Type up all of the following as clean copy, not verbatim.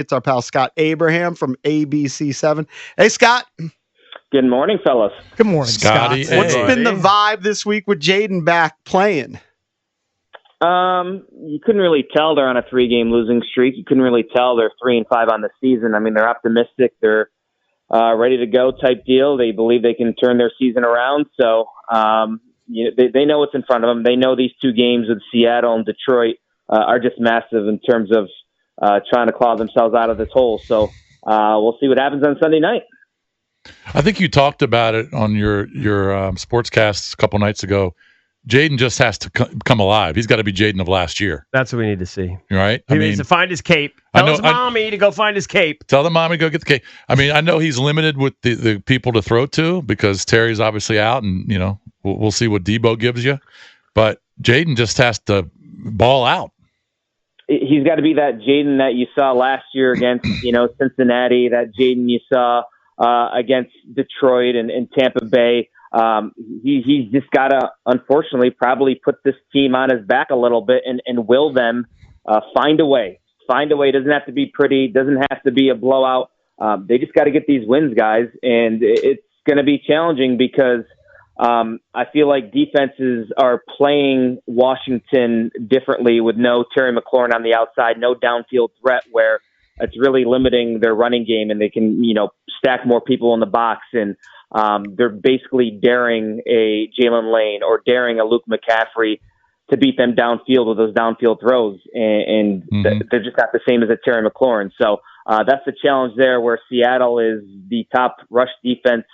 It's our pal Scott Abraham from ABC7. Hey, Scott. Good morning, fellas. Good morning, Scotty. Scott. What's been the vibe this week with Jaden back playing? You couldn't really tell they're on a 3-game losing streak. You couldn't really tell they're 3-5 on the season. I mean, they're optimistic. They're ready to go type deal. They believe they can turn their season around. So, they know what's in front of them. They know these 2 games with Seattle and Detroit are just massive in terms of trying to claw themselves out of this hole. So we'll see what happens on Sunday night. I think you talked about it on your sportscast a couple nights ago. Jaden just has to come alive. He's got to be Jaden of last year. That's what we need to see. Right? He needs to find his cape. Tell his mommy to go find his cape. Tell the mommy to go get the cape. I mean, I know he's limited with the people to throw to because Terry's obviously out, and we'll see what Debo gives you. But Jaden just has to ball out. He's got to be that Jaden that you saw last year against Cincinnati. That Jaden you saw against Detroit and Tampa Bay. He's just got to, unfortunately, probably put this team on his back a little bit and will them find a way. Find a way. It doesn't have to be pretty. Doesn't have to be a blowout. They just got to get these wins, guys. And it's going to be challenging because I feel like defenses are playing Washington differently with no Terry McLaurin on the outside, no downfield threat where it's really limiting their running game and they can, stack more people in the box. And they're basically daring a Jalen Lane or daring a Luke McCaffrey to beat them downfield with those downfield throws. And they're just not the same as a Terry McLaurin. So that's the challenge there where Seattle is the top rush defense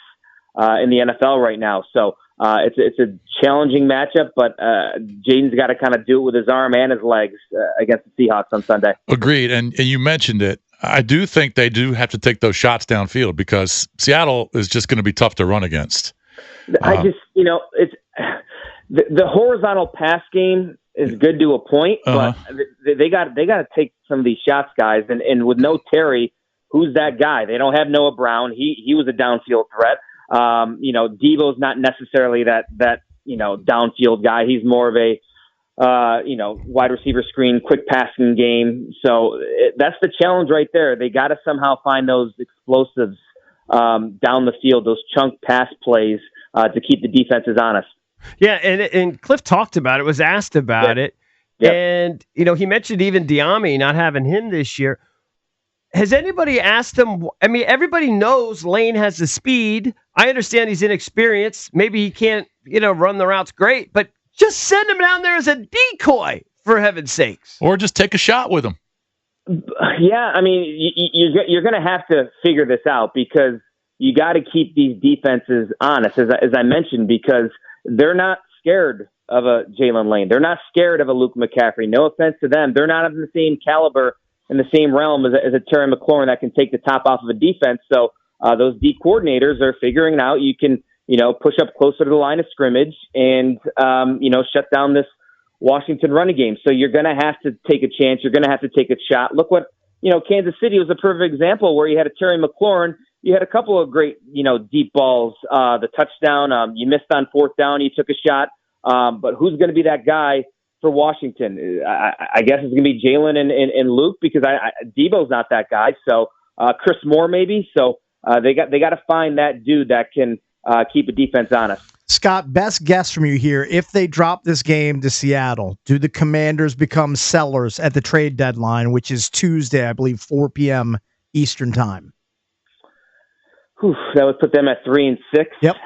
in the NFL right now. So it's a challenging matchup, but Jaden's got to kind of do it with his arm and his legs against the Seahawks on Sunday. Agreed. And you mentioned it. I do think they do have to take those shots downfield because Seattle is just going to be tough to run against. I just, it's the horizontal pass game is good to a point, but they got to take some of these shots, guys. And with no Terry, who's that guy? They don't have Noah Brown. He was a downfield threat. Debo's not necessarily that downfield guy. He's more of a wide receiver screen, quick passing game. So that's the challenge right there. They got to somehow find those explosives down the field, those chunk pass plays to keep the defenses honest. Yeah, and Cliff talked about it, was asked about it. Yep. And, he mentioned even Diami not having him this year. Has anybody asked him? I mean, everybody knows Lane has the speed. I understand he's inexperienced. Maybe he can't, run the routes great, but just send him down there as a decoy, for heaven's sakes. Or just take a shot with him. Yeah, I mean, you're going to have to figure this out because you got to keep these defenses honest, as I mentioned, because they're not scared of a Jalen Lane. They're not scared of a Luke McCaffrey. No offense to them. They're not of the same caliber in the same realm as a Terry McLaurin that can take the top off of a defense. So those D coordinators are figuring out you can, push up closer to the line of scrimmage and, shut down this Washington running game. So you're going to have to take a chance. You're going to have to take a shot. Look what, Kansas City was a perfect example where you had a Terry McLaurin. You had a couple of great, deep balls. The touchdown, you missed on 4th down. You took a shot. But who's going to be that guy for Washington? I guess it's going to be Jalen and Luke because Debo's not that guy. So Chris Moore maybe. So they got to find that dude that can keep a defense honest. Scott, best guess from you here. If they drop this game to Seattle, do the Commanders become sellers at the trade deadline, which is Tuesday, I believe, 4 p.m. Eastern time? That would put them at 3-6. Yep.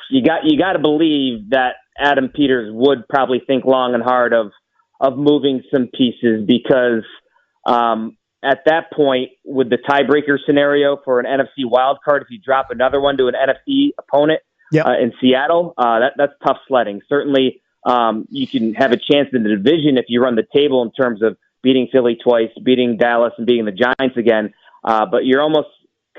You got to believe that Adam Peters would probably think long and hard of moving some pieces because at that point, with the tiebreaker scenario for an NFC wildcard, if you drop another one to an NFC opponent in Seattle, that's tough sledding. Certainly, you can have a chance in the division if you run the table in terms of beating Philly twice, beating Dallas, and beating the Giants again. But you're almost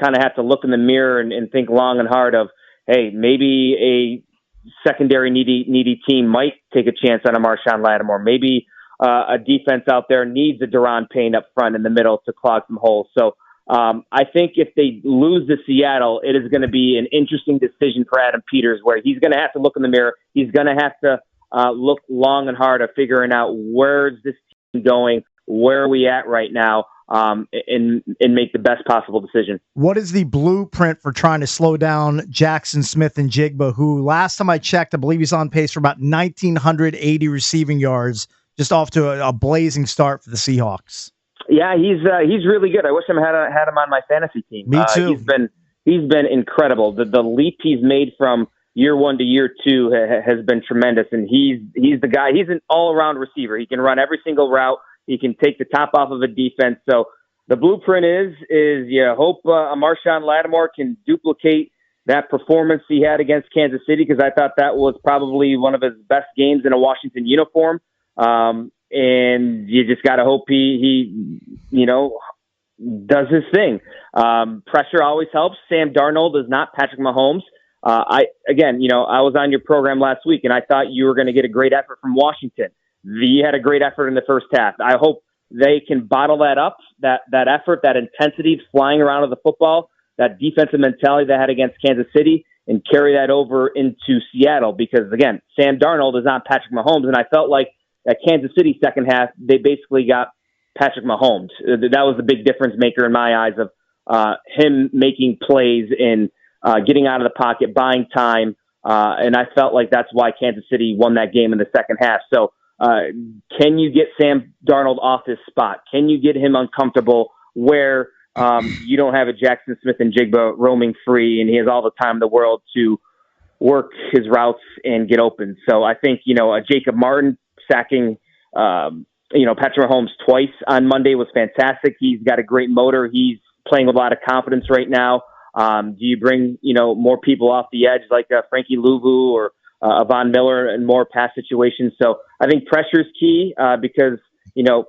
kind of have to look in the mirror and think long and hard of, hey, maybe a secondary needy team might take a chance on a Marshon Lattimore. Maybe a defense out there needs a Daron Payne up front in the middle to clog some holes. So I think if they lose to Seattle, it is going to be an interesting decision for Adam Peters where he's going to have to look in the mirror. He's going to have to look long and hard at figuring out where's this team going, where are we at right now, and make the best possible decision. What is the blueprint for trying to slow down Jackson Smith-Njigba, who last time I checked, I believe he's on pace for about 1,980 receiving yards, just off to a blazing start for the Seahawks? Yeah, he's really good. I wish I had him on my fantasy team. Me too. He's been incredible. The leap he's made from year one to year two has been tremendous, and he's the guy. He's an all-around receiver. He can run every single route. He can take the top off of a defense. So the blueprint is you hope Marshon Lattimore can duplicate that performance he had against Kansas City, because I thought that was probably one of his best games in a Washington uniform. And you just got to hope he does his thing. Pressure always helps. Sam Darnold is not Patrick Mahomes. I was on your program last week, and I thought you were going to get a great effort from Washington. You had a great effort in the first half. I hope they can bottle that up, that effort, that intensity, flying around with the football, that defensive mentality they had against Kansas City, and carry that over into Seattle. Because, again, Sam Darnold is not Patrick Mahomes, and I felt like that Kansas City second half, they basically got Patrick Mahomes. That was the big difference maker in my eyes of him making plays and getting out of the pocket, buying time. And I felt like that's why Kansas City won that game in the second half. So can you get Sam Darnold off his spot? Can you get him uncomfortable where you don't have a Jackson Smith-Njigba roaming free and he has all the time in the world to work his routes and get open? So I think, a Jacob Martin sacking, Patrick Mahomes twice on Monday was fantastic. He's got a great motor. He's playing with a lot of confidence right now. Do you bring, more people off the edge like Frankie Louvu or Von Miller and more pass situations? So I think pressure is key because,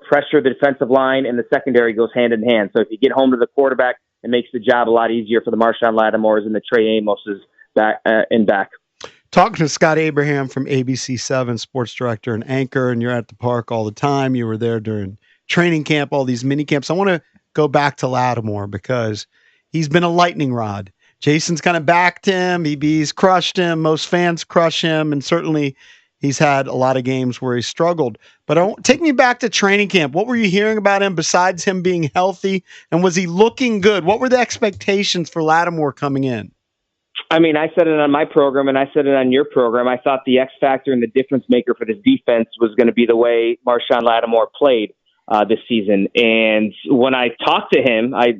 pressure the defensive line and the secondary goes hand in hand. So if you get home to the quarterback, it makes the job a lot easier for the Marshon Lattimores and the Trey Amoses back. Talking to Scott Abraham from ABC7, sports director and anchor, and you're at the park all the time. You were there during training camp, all these mini camps. I want to go back to Lattimore because he's been a lightning rod. Jason's kind of backed him. He's crushed him. Most fans crush him. And certainly he's had a lot of games where he struggled. But take me back to training camp. What were you hearing about him besides him being healthy? And was he looking good? What were the expectations for Lattimore coming in? I mean, I said it on my program and I said it on your program. I thought the X factor and the difference maker for this defense was going to be the way Marshon Lattimore played this season. And when I talked to him, I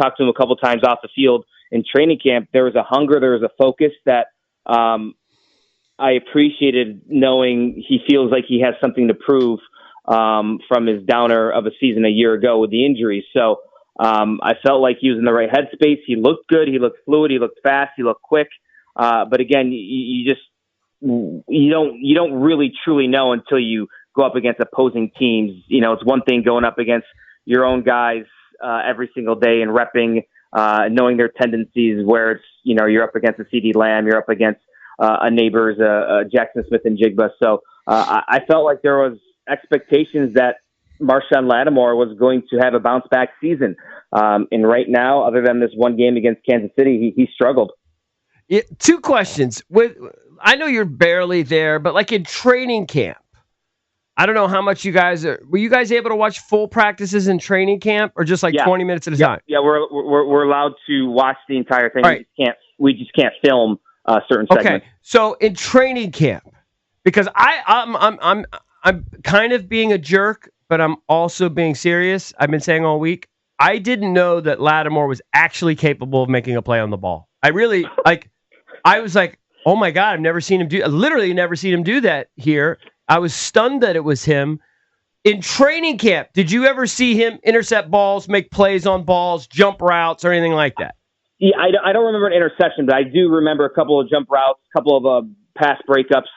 talked to him a couple times off the field in training camp. There was a hunger, there was a focus that I appreciated, knowing he feels like he has something to prove from his downer of a season a year ago with the injury. So I felt like he was in the right headspace. He looked good. He looked fluid. He looked fast. He looked quick. But again, you don't really truly know until you go up against opposing teams. It's one thing going up against your own guys every single day and repping, knowing their tendencies, where it's, you're up against a CD Lamb, you're up against a neighbor's Jackson Smith-Njigba. So I felt like there was expectations that Marshon Lattimore was going to have a bounce back season. And right now, other than this one game against Kansas City, he struggled. Yeah, two questions. I know you're barely there, but like in training camp, I don't know how much you guys were you guys able to watch full practices in training camp or just 20 minutes at a time? Yeah, we're allowed to watch the entire thing. Right. We just can't film certain segments. Okay. So in training camp, because I'm kind of being a jerk, but I'm also being serious. I've been saying all week, I didn't know that Lattimore was actually capable of making a play on the ball. I really I was like, oh my God, I've never seen him literally never seen him do that here. I was stunned that it was him. In training camp, did you ever see him intercept balls, make plays on balls, jump routes, or anything like that? Yeah, I don't remember an interception, but I do remember a couple of jump routes, a couple of pass breakups.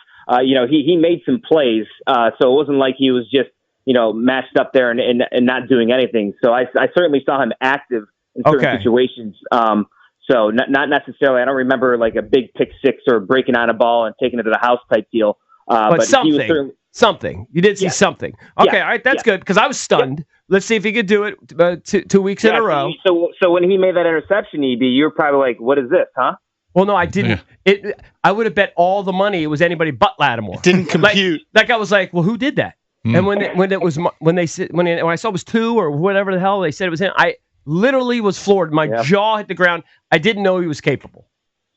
He made some plays, so it wasn't like he was just matched up there and not doing anything. So I certainly saw him active in certain situations. So not necessarily. I don't remember like a big pick six or breaking on a ball and taking it to the house type deal. But something. Something. You did see something. Okay, all right, that's good, because I was stunned. Yeah. Let's see if he could do it 2 weeks in a row. So when he made that interception, EB, you were probably like, what is this, huh? Well, no, I didn't. I would have bet all the money it was anybody but Lattimore. It didn't compute. Like I was like, well, who did that? And when I saw it was 2 or whatever the hell they said it was him, I literally was floored. My jaw hit the ground. I didn't know he was capable.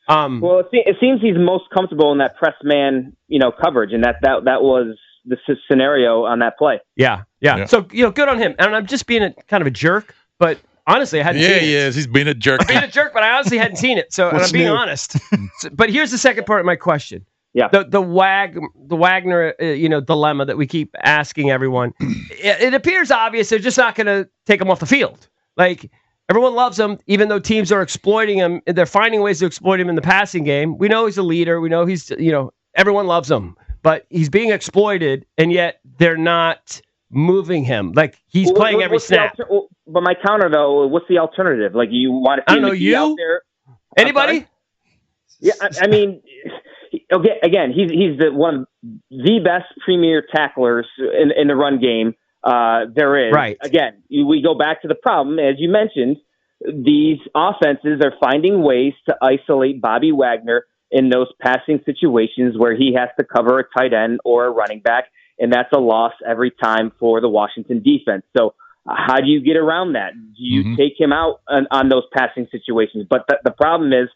Well, it seems he's most comfortable in that press man, coverage, and that was the scenario on that play. Yeah. So good on him. And I'm just being kind of a jerk, but honestly, I hadn't seen it. Yeah, he is. He's being a jerk. I'm being a jerk, but I honestly hadn't seen it. So, and I'm being honest. But here's the second part of my question. Yeah. The Wagner, dilemma that we keep asking everyone. It appears obvious they're just not going to take him off the field. Like, everyone loves him, even though teams are exploiting him. They're finding ways to exploit him in the passing game. We know he's a leader. We know he's, everyone loves him. But he's being exploited, and yet they're not moving him. Like, he's playing every snap. But my counter, though, what's the alternative? Like, you want to see him out there? Anybody? Yeah, I mean, okay, again, he's one of the best premier tacklers in the run game there is. Right. Again, we go back to the problem, as you mentioned, these offenses are finding ways to isolate Bobby Wagner in those passing situations where he has to cover a tight end or a running back, and that's a loss every time for the Washington defense. So how do you get around that? Do you take him out on those passing situations? But the problem is,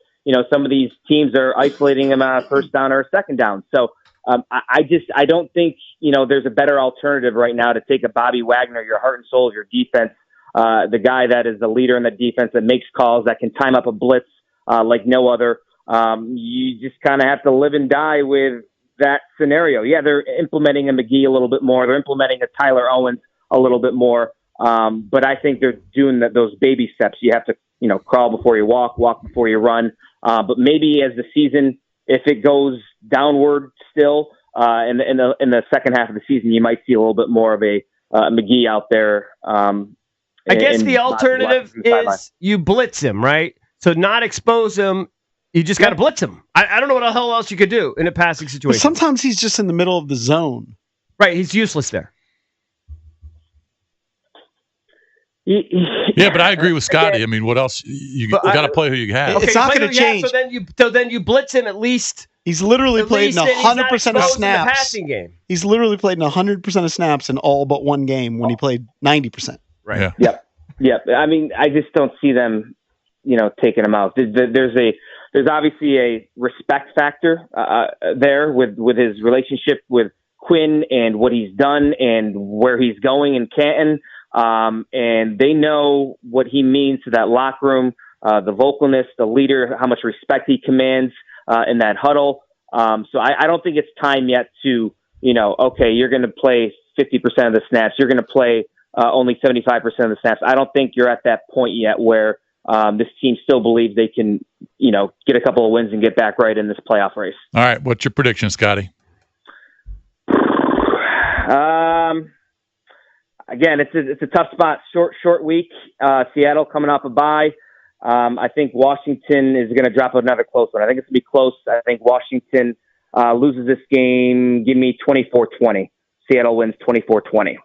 some of these teams are isolating him on a first down or a second down. So I don't think, there's a better alternative right now to take a Bobby Wagner, your heart and soul of your defense, the guy that is the leader in the defense that makes calls, that can time up a blitz like no other. You just kind of have to live and die with that scenario. Yeah, they're implementing a McGee a little bit more. They're implementing a Tyler Owens a little bit more. But I think they're doing those baby steps. You have to, crawl before you walk before you run. But maybe as the season, if it goes downward still in the second half of the season, you might see a little bit more of a McGee out there. I guess the alternative is you blitz him, right? So not expose him. You just got to blitz him. I don't know what the hell else you could do in a passing situation. But sometimes he's just in the middle of the zone. Right, he's useless there. Yeah, but I agree with Scotty. I mean, what else? You got to play who you have. Okay, it's not going to change. So then you blitz him at least. He's literally played in 100% of snaps. Passing game. He's literally played in 100% of snaps in all but one game when he played 90%. Right. Yeah. Yep. I mean, I just don't see them, taking him out. There's obviously a respect factor there with his relationship with Quinn and what he's done and where he's going in Canton. And they know what he means to that locker room, the vocalness, the leader, how much respect he commands in that huddle. So I don't think it's time yet to, okay, you're going to play 50% of the snaps. You're going to play only 75% of the snaps. I don't think you're at that point yet where this team still believes they can, get a couple of wins and get back right in this playoff race. All right. What's your prediction, Scotty? Again, it's a tough spot. Short week. Seattle coming off a bye. I think Washington is going to drop another close one. I think it's going to be close. I think Washington loses this game. Give me 24-20. Seattle wins 24-20.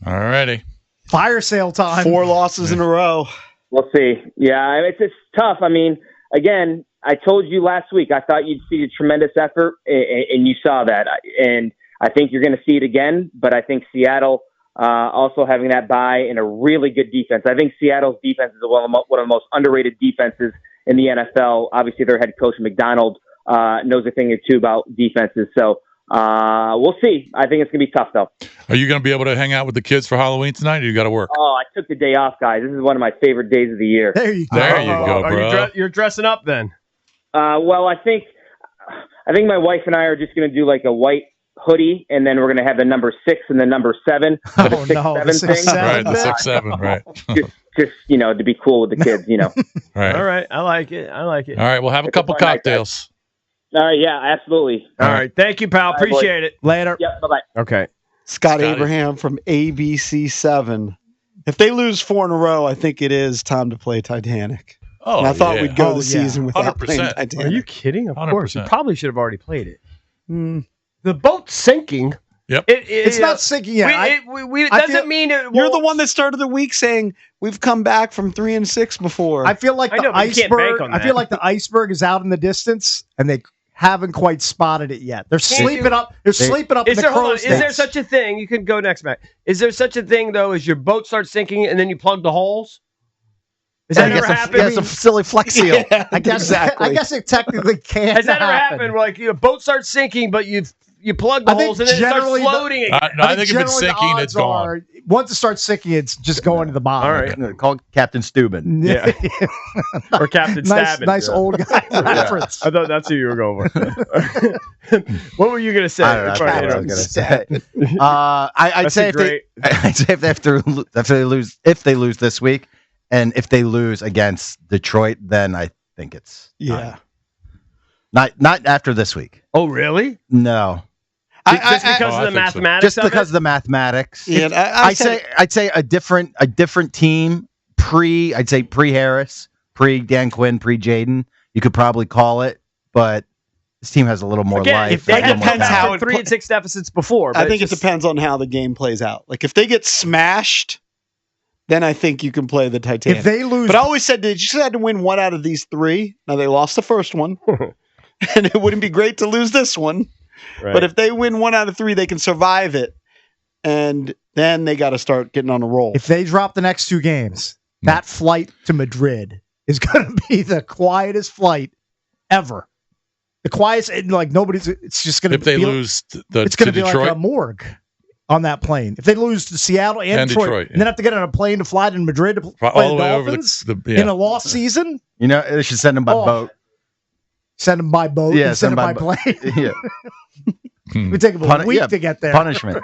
All righty. Fire sale time. 4 losses in a row. We'll see. Yeah, it's tough. I mean, again, I told you last week, I thought you'd see a tremendous effort, and you saw that. And I think you're going to see it again, but I think Seattle also having that bye and a really good defense. I think Seattle's defense is one of the most underrated defenses in the NFL. Obviously, their head coach, McDonald, knows a thing or two about defenses. So we'll see. I think it's going to be tough, though. Are you going to be able to hang out with the kids for Halloween tonight, or you got to work? Oh, I took the day off, guys. This is one of my favorite days of the year. There you go. There you go, bro. You're dressing up then? Well, I think my wife and I are just going to do like a white hoodie, and then we're going to have the number 6 and the number 7 for the 6-7 thing. Right, the 6-7, right. just to be cool with the kids, Right. All right, I like it. All right, we'll have a couple cocktails. All right, yeah, absolutely. All right, thank you, pal. Appreciate it. Later. Yep, bye-bye. Okay. Scott Abraham from ABC7. If they lose 4 in a row, I think it is time to play Titanic. Oh, and I thought we'd go the season without 100%. playing Titanic. Are you kidding? Of 100%. course. You probably should have already played it. The boat's sinking. Yep. It's not sinking yet. It doesn't mean it won't. You're the one that started the week saying we've come back from 3-6 before. I feel like I know, but you can't bank on I that. feel like the iceberg is out in the distance, and they haven't quite spotted it yet. They're sleeping up. They're sleeping up in the crow's Is there such a thing? You can go next, Matt. Is there such a thing though as your boat starts sinking and then you plug the holes? Has that ever happened? It's a silly flex seal. Yeah, I guess exactly. I guess it technically can. Has that ever happened? Where like your boat starts sinking, but you plug the holes and then it starts floating again? No, I think if it's sinking, it's gone. Once it starts sinking, it's just going to the bottom. All right. Call Captain Steuben. Yeah. Or Captain Stabbin. Nice old guy reference. I thought that's who you were going for. What were you going to say? I don't know what I was going to say. I'd say if they lose this week, and if they lose against Detroit, then I think it's not after this week. Oh, really? No. Just because of the mathematics. Just because of the mathematics. Yeah, I'd say a different team pre Harris, pre Dan Quinn, pre Jaden. You could probably call it, but this team has a little more life. If they had depends how 3-6 deficits before. I think it depends on how the game plays out. Like if they get smashed, then I think you can play the Titanic. If they lose, but I always said they just had to win one out of these three. Now they lost the first one, and it wouldn't be great to lose this one. Right. But if they win one out of three, they can survive it, and then they got to start getting on a roll. If they drop the next two games, that flight to Madrid is going to be the quietest flight ever. The quietest, like nobody's. It's just going to. If they lose, it's going to be like a morgue on that plane. If they lose to Seattle and Detroit, and then have to get on a plane to fly to Madrid to play all the way Dolphins in a lost season. You know, they should send them by boat. Send them by boat. Yeah, send them by plane. Yeah. It would take them a week to get there. Punishment.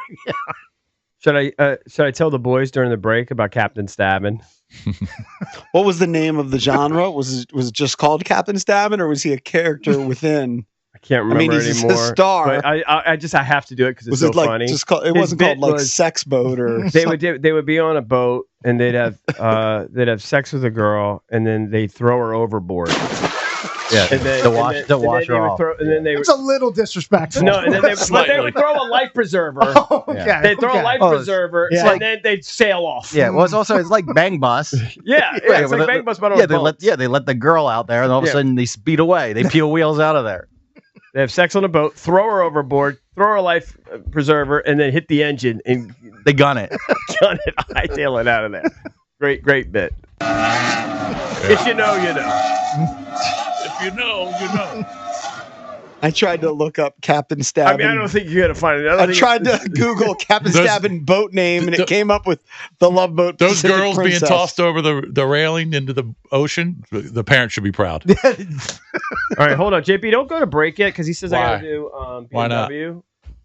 Should I tell the boys during the break about Captain Stabbin? What was the name of the genre? Was it just called Captain Stabbin, or was he a character within? I can't remember he's anymore. A star. But I have to do it because it's so funny. It wasn't called like Sex Boat or. They would be on a boat and they'd have sex with a girl and then they'd throw her overboard. Yeah, to wash her off. It's a little disrespectful. No, and then they would throw a life preserver. Okay. They'd throw a life preserver, and then they'd sail off. Yeah, well, it's like Bang Bus. It's like Bang Bus, but on a boat. They let the girl out there, and all of a sudden they speed away. They peel wheels out of there. They have sex on a boat, throw her overboard, throw her a life preserver, and then hit the engine and they gun it. Hightail it out of there. Great bit. If you know, you know. You know. I tried to look up Captain Stabbin. I mean, I don't think you're going to find it. I tried to Google Captain Stabbin boat name, and it came up with the Love Boat. Those Pacific girls Princess. being tossed over the railing into the ocean, the parents should be proud. All right, hold on. JP, don't go to break yet because he says I got to do BMW. Why not?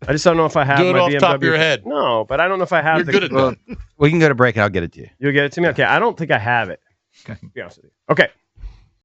I just don't know if I have do it my off BMW. top of your head. No, but I don't know if I have You're good at that. We can go to break, and I'll get it to you. You'll get it to me? Okay, I don't think I have it. Okay. Be honest with you. Okay.